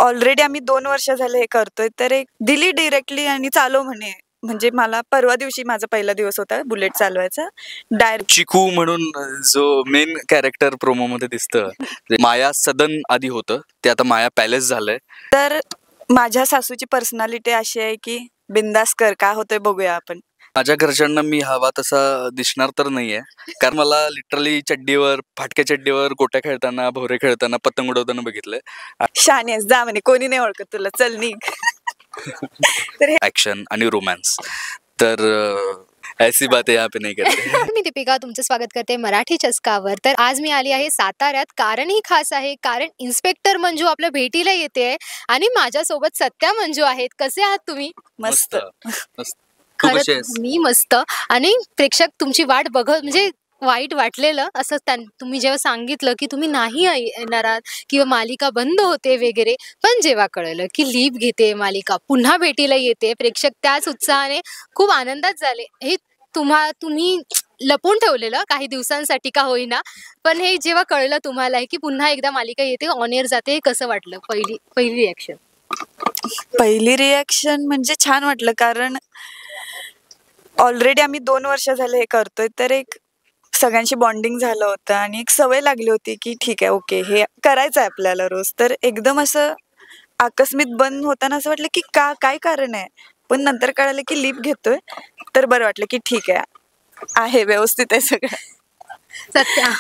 Already आम्ही 2 वर्ष झाले हे करतोय, तर एक दिली डायरेक्टली आणि चालव म्हणे. म्हणजे मला परवा दिवशी माझा पहिला दिवस होता बुलेट चालवायचा. डायरेक्ट चिकू म्हणून जो मेन कॅरेक्टर प्रोमो मध्ये दिसतं, ते माया सदन आधी होतं, ते आता माया पॅलेस झालंय. तर माझ्या सासूची पर्सनॅलिटी अशी आहे की बिंदास कर, काय होतंय बघूया आपण. माझ्या घरच्यांना मी हवा तसा दिसणार तर नाहीये, कारण मला लिटरली चड्डीवर, फाटक्या चड्डीवर गोट्या खेळताना, भोवरे खेळताना, पतंग उडवताना बघितलंय. शानी आहेस, जा म्हणे, कोणी नाही ओळखत तुला, चल निघ. तर हे ऍक्शन आणि रोमॅन्स तर ऐसी बातें यहाँ पे नहीं करते. मी दीपिका तुमचं स्वागत करते मराठी चस्कावर. तर आज मी आली आहे साताऱ्यात. कारणही खास आहे, कारण इन्स्पेक्टर मंजू आपल्या भेटीला येते आणि माझ्यासोबत सत्या मंजू आहेत. कसे आहात तुम्ही? मस्त. खरंच मी मस्त. आणि प्रेक्षक तुमची वाट बघत, म्हणजे वाईट वाटलेलं असं तुम्ही जेव्हा सांगितलं की तुम्ही नाही येणार आहात किंवा मालिका बंद होते वगैरे, पण जेव्हा कळलं की लीप घेते मालिका, पुन्हा भेटीला येते, प्रेक्षक त्याच उत्साहाने खूप आनंदात झाले. हे तुम्ही लपून ठेवलेलं काही दिवसांसाठी का होईना, पण हे जेव्हा कळलं तुम्हाला की पुन्हा एकदा मालिका येते, ऑन एअर जाते, हे कसं वाटलं? पहिली रिॲक्शन? पहिली रिॲक्शन म्हणजे छान वाटलं, कारण ऑलरेडी आम्ही 2 वर्ष झाले हे करतोय, तर एक सगळ्यांशी बॉन्डिंग झालं होतं आणि एक सवय लागली होती की ठीक आहे, ओके, हे करायचं आहे आपल्याला रोज. तर एकदम असं आकस्मित बंद होताना असं वाटलं की काय कारण आहे, पण नंतर कळालं की लीप घेतोय, तर बरं वाटलं की ठीक आहे व्यवस्थित आहे सगळं. सत्या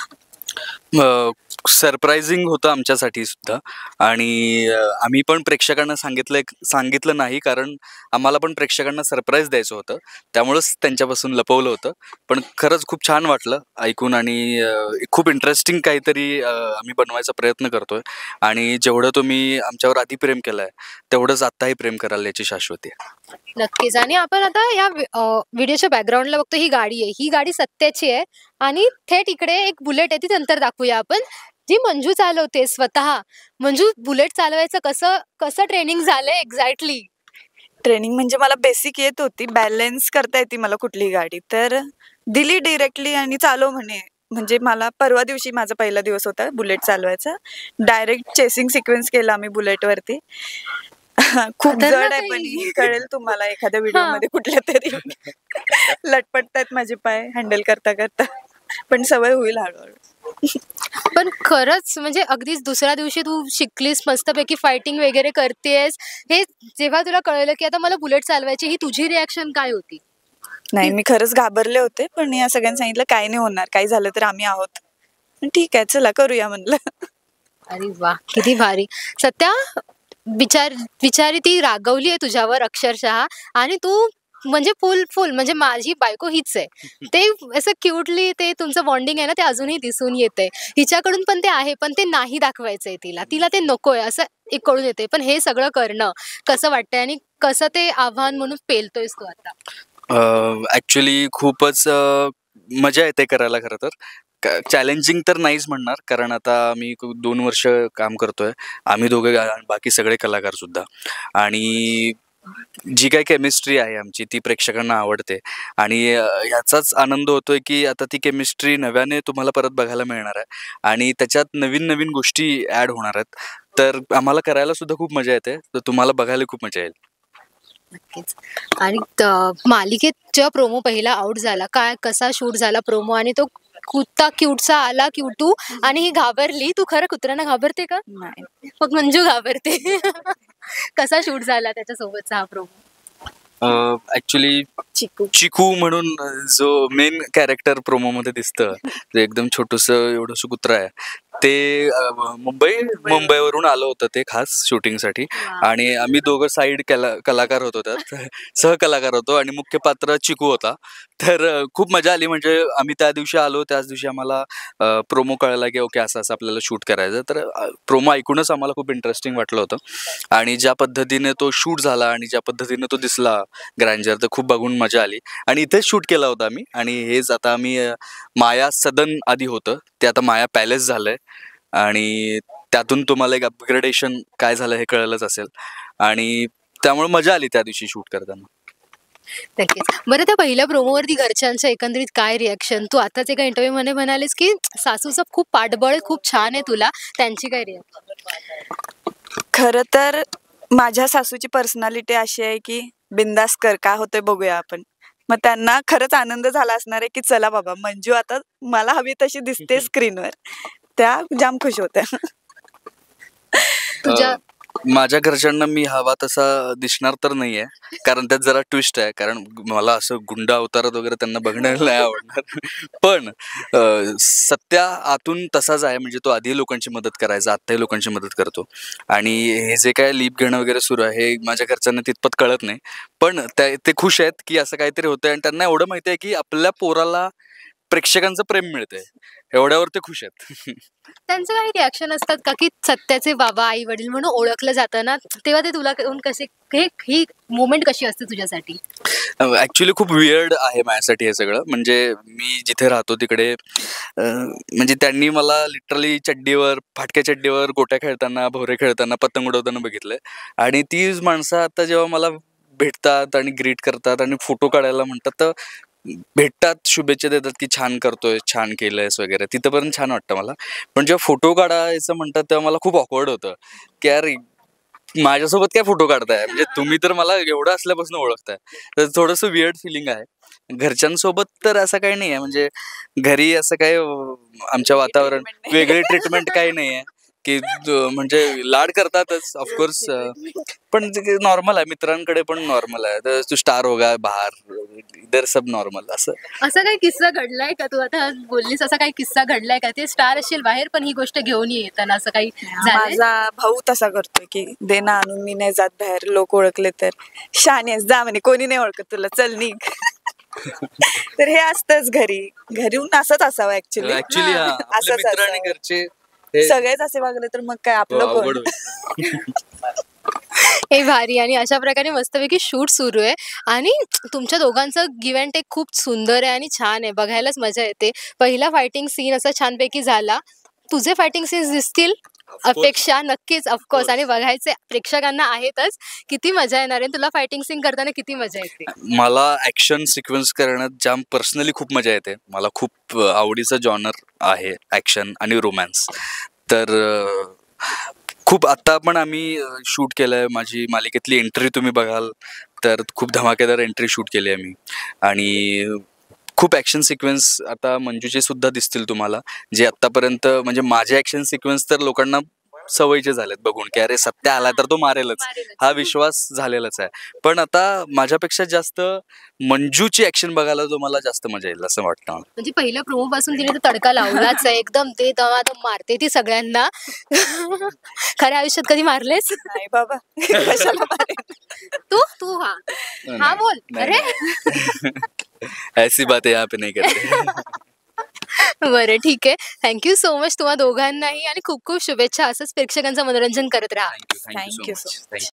सरप्राइझिंग होतं आमच्यासाठी सुद्धा. आणि आम्ही पण प्रेक्षकांना सांगितलं नाही, कारण आम्हाला पण प्रेक्षकांना सरप्राईज द्यायचं होतं, त्यामुळंच त्यांच्यापासून लपवलं होतं. पण खरंच खूप छान वाटलं ऐकून आणि खूप इंटरेस्टिंग काहीतरी आम्ही बनवायचा प्रयत्न करतोय. आणि जेवढं तुम्ही आमच्यावर आधी प्रेम केलंय, तेवढंच आत्ताही प्रेम कराल याची शाश्वती आहे. नक्कीच. आणि आपण आता या व्हिडिओच्या बॅकग्राऊंडला बघतो, ही गाडी आहे, ही गाडी सत्याची आहे आणि थेट इकडे एक बुलेट आहे, ती नंतर दाखवूया आपण, जी मंजू चालवते स्वतः. मंजू, बुलेट चालवायचं कसं ट्रेनिंग झालंय एक्झॅक्टली? ट्रेनिंग म्हणजे मला बेसिक येत होती, बॅलन्स करता येते मला कुठलीही गाडी, तर दिली डायरेक्टली आणि चालव म्हणे. म्हणजे मला परवा दिवशी माझा पहिला दिवस होता बुलेट चालवायचा. डायरेक्ट चेसिंग सिक्वेन्स केला आम्ही बुलेटवरती. खूप जड आहे, पण कळेल तुम्हाला एखाद्या व्हिडिओ मध्ये कुठल्या तरी. लटपटतायत माझे पाय हँडल करता करता, पण सवय होईल हळूहळू. पण खरंच म्हणजे अगदीच दुसऱ्या दिवशी तू शिकलीस, मस्तपैकी फायटिंग वगैरे करतेस. हे जेव्हा तुला कळलं की आता मला बुलेट चालवायची, ही तुझी रिॲक्शन काय होती? नाही, मी खरंच घाबरले होते, पण या सगळ्यांनी सांगितलं काय नाही होणार, काही झालं तर आम्ही आहोत. ठीक आहे, चला करूया म्हणलं. अरे वा, किती भारी. सत्या, बिचारी ती रागवली आहे तुझ्यावर अक्षरशः, आणि तू म्हणजे फुल म्हणजे माझी बायको हीच आहे, ते असं क्यूटली ते तुमचं बॉन्डिंग आहे ना, ते अजूनही दिसून येते. हिच्याकडून पण ते आहे, पण ते नाही दाखवायचंय तिला ते नकोय असं एक कळून येते. पण हे सगळं करणं कसं वाटतंय आणि कसं ते आव्हान म्हणून पेलतोयस तू आता? ऍक्च्युली खूपच मजा येते करायला. खरं तर चॅलेंजिंग तर नाहीच म्हणणार, कारण आता मी 2 वर्ष काम करतोय, आम्ही दोघे, बाकी सगळे कलाकार सुद्धा. आणि जी काही केमिस्ट्री आहे आमची, ती प्रेक्षकांना आवडते. आणि ह्याचाच आनंद होतोय की आता ती केमिस्ट्री नव्याने तुम्हाला परत बघायला मिळणार आहे आणि त्याच्यात नवीन नवीन गोष्टी ऍड होणार आहेत. तर आम्हाला करायला सुद्धा खूप मजा येते, तर तुम्हाला बघायला खूप मजा येईल. नक्कीच. आणि मालिकेत जेव्हा प्रोमो पहिला आउट झाला, कसा शूट झाला प्रोमो, आणि तो कुत्ता क्यूटचा आला, क्यूटू, आणि ही घाबरली. तू खरं कुत्र्यांना घाबरते का? नाही, मग मंजू घाबरते. कसा शूट झाला त्याच्यासोबतचा हा प्रोमो? ऍक्च्युली चिकू म्हणून जो मेन कॅरेक्टर प्रोमो मध्ये दिसतं, ते एकदम छोटूस एवढंसं कुत्रा आहे, ते मुंबईवरून आलं होतं ते खास शूटिंगसाठी. आणि आम्ही दोघं साईड कलाकार होतो, त्यात सहकलाकार होतो, आणि मुख्य पात्र चिकू होता. तर खूप मजा आली. म्हणजे आम्ही त्या दिवशी आलो, त्याच दिवशी आम्हाला प्रोमो कळला की ओके, असं आपल्याला शूट करायचं. तर प्रोमो ऐकूनच आम्हाला खूप इंटरेस्टिंग वाटलं होतं, आणि ज्या पद्धतीने तो शूट झाला आणि ज्या पद्धतीने तो दिसला ग्रँजर, तर खूप बघून मजा आली. आणि इथेच शूट केला होता आम्ही, आणि हेच आता आम्ही माया सदन आधी होतं, ते आता माया पॅलेस झालंय. आणि त्यातून तुम्हाला एक अपग्रेडेशन काय झालं हे कळलंच असेल, आणि त्यामुळे मजा आली त्या दिवशी शूट करताना. नक्कीच. बरं, त्या पहिल्या प्रोमोवरती घरच्यांच्या एकंदरीत काय रिॲक्शन? तू आताच एका इंटरव्ह्यू मध्ये म्हणालीस की सासूचं खूप पाठबळ, खूप छान आहे तुला, त्यांची काय रिॲक्शन? खरं तर माझ्या सासूची पर्सनॅलिटी अशी आहे की बिंदास कर, काय होतंय बघूया आपण. मग त्यांना खरंच आनंद झाला असणार आहे की चला बाबा मंजू आता मला हवी तशी दिसते स्क्रीनवर. त्या जाम खुश होत्या. तुझ्या माझ्या घरच्यांना मी हवा तसा दिसणार तर नाहीये, कारण त्यात जरा ट्विस्ट आहे. कारण मला असं गुंड अवतारात वगैरे त्यांना बघण्याला नाही आवडणार. पण सत्या आतून तसाच आहे. म्हणजे तो आधी लोकांची मदत करायचा, आत्ताही लोकांची मदत करतो. आणि हे जे काय लीप घेणं वगैरे सुरू आहे हे माझ्या घरच्यांना तितपत कळत नाही. पण ते खुश आहेत की असं काहीतरी होतंय आणि त्यांना एवढं माहिती आहे की आपल्या पोराला प्रेक्षकांचं प्रेम मिळतंय, एवढ्यावर ते खुश आहेत. त्यांचं काही रिॲक्शन असतात का की सत्याचे बाबा आई वडील म्हणून ओळखलं जातं ना, तेव्हा ते तुला कसे ही मोमेंट कशी असते तुझ्यासाठी? ऍक्च्युली खूप वियर्ड आहे माझ्यासाठी हे सगळं. म्हणजे मी जिथे राहतो तिकडे म्हणजे त्यांनी मला लिटरली चड्डीवर, फाटक्या चड्डीवर गोट्या खेळताना, भोवरे खेळताना, पतंग उडवताना बघितलंय. आणि तीच माणसं आता जेव्हा मला भेटतात आणि ग्रीट करतात आणि फोटो काढायला म्हणतात तर भेटतात, शुभेच्छा देतात की छान करतोय, छान केलंयस वगैरे, तिथंपर्यंत छान वाटतं मला. पण जेव्हा फोटो काढायचं म्हणतात तेव्हा मला खूप ऑकवर्ड होतं की यार माझ्यासोबत काय फोटो काढताय, म्हणजे तुम्ही तर मला एवढं असल्यापासून ओळखताय. तर थोडंसं वियर्ड फिलिंग आहे. घरच्यांसोबत तर असं काही नाही आहे. म्हणजे घरी असं काय आमच्या वातावरण वेगळी ट्रीटमेंट काही नाही आहे की म्हणजे लाड करतातच ऑफकोर्स. पण नॉर्मल आहे, मित्रांकडे पण नॉर्मल आहे. तर तू स्टार होगा बाहेर, इधर सब नॉर्मल. असं काही किस्सा घडलाय का? तू आता बोललीस, असा काही किस्सा घडलाय का? ते स्टार असेल बाहेर पण ही गोष्ट घेऊन येताना असं काही झालंय? माझा भाऊ तसा करतोय की दे ना आणून, मी नाही जात बाहेर, लोक ओळखले तर शानेस जा म्हणे, कोणी नाही ओळखत तुला, चल निघ. तर हे असतंच घरी, घरून असंच असावं ऍक्च्युली. ऍक्च्युली असंच मित्र आणि असावं. घरचे हे सगळेच असे वागले तर मग काय आपलं कोण. अवघड होईल. हे भारी. आणि अशा प्रकारे मस्तपैकी शूट सुरू आहे आणि तुमच्या दोघांचं गिव्ह अँड टेक खूप सुंदर आहे आणि छान आहे, बघायलाच मजा येते. पहिला फायटिंग सीन असा छानपैकी झाला. तुझे फायटिंग सीन्स दिसतील अपेक्षा नक्कीच, ऑफकोर्स, आणि बघायचे प्रेक्षकांना आहेतच. किती मजा येणार आहे? तुला फायटिंग सीन करताना किती मजा येते? मला ऍक्शन सिक्वेन्स करण्यात जाम पर्सनली खूप मजा येते. मला खूप आवडीचा जॉनर आहे ऍक्शन आणि रोमॅन्स. तर खूप आत्ता पण आम्ही शूट केलंय. माझी मालिकेतली एंट्री तुम्ही बघाल तर खूप धमाकेदार एंट्री शूट केली आहे मी. आणि खूप ॲक्शन सिक्वेन्स आता मंजूचे सुद्धा दिसतील तुम्हाला, जे आत्तापर्यंत म्हणजे माझे ॲक्शन सिक्वेन्स तर लोकांना सवयीचे झालेत बघून की अरे सत्य आला तर तो मारेलच, हा विश्वास झालेलाच आहे. पण आता माझ्यापेक्षा जास्त मंजूची ऍक्शन बघायला तुम्हाला जास्त मजा येईल असं वाटतं मला. म्हणजे पहिल्या प्रोमो पासून तिने तर तडका लावलाच आहे एकदम. ते तेव्हा मारते ती सगळ्यांना. खऱ्या आयुष्यात कधी मारलेस? नाही बाबा, कशाला मारेन. तू तू हा हा बोल. नाही, अरे ऐसी बातें यहाँ पे नहीं करते. बरं, ठीक आहे. थँक्यू सो मच तुम्हा दोघांनाही आणि खूप खूप शुभेच्छा. असंच प्रेक्षकांचं मनोरंजन करत राहा. Thank you Thank you so so much.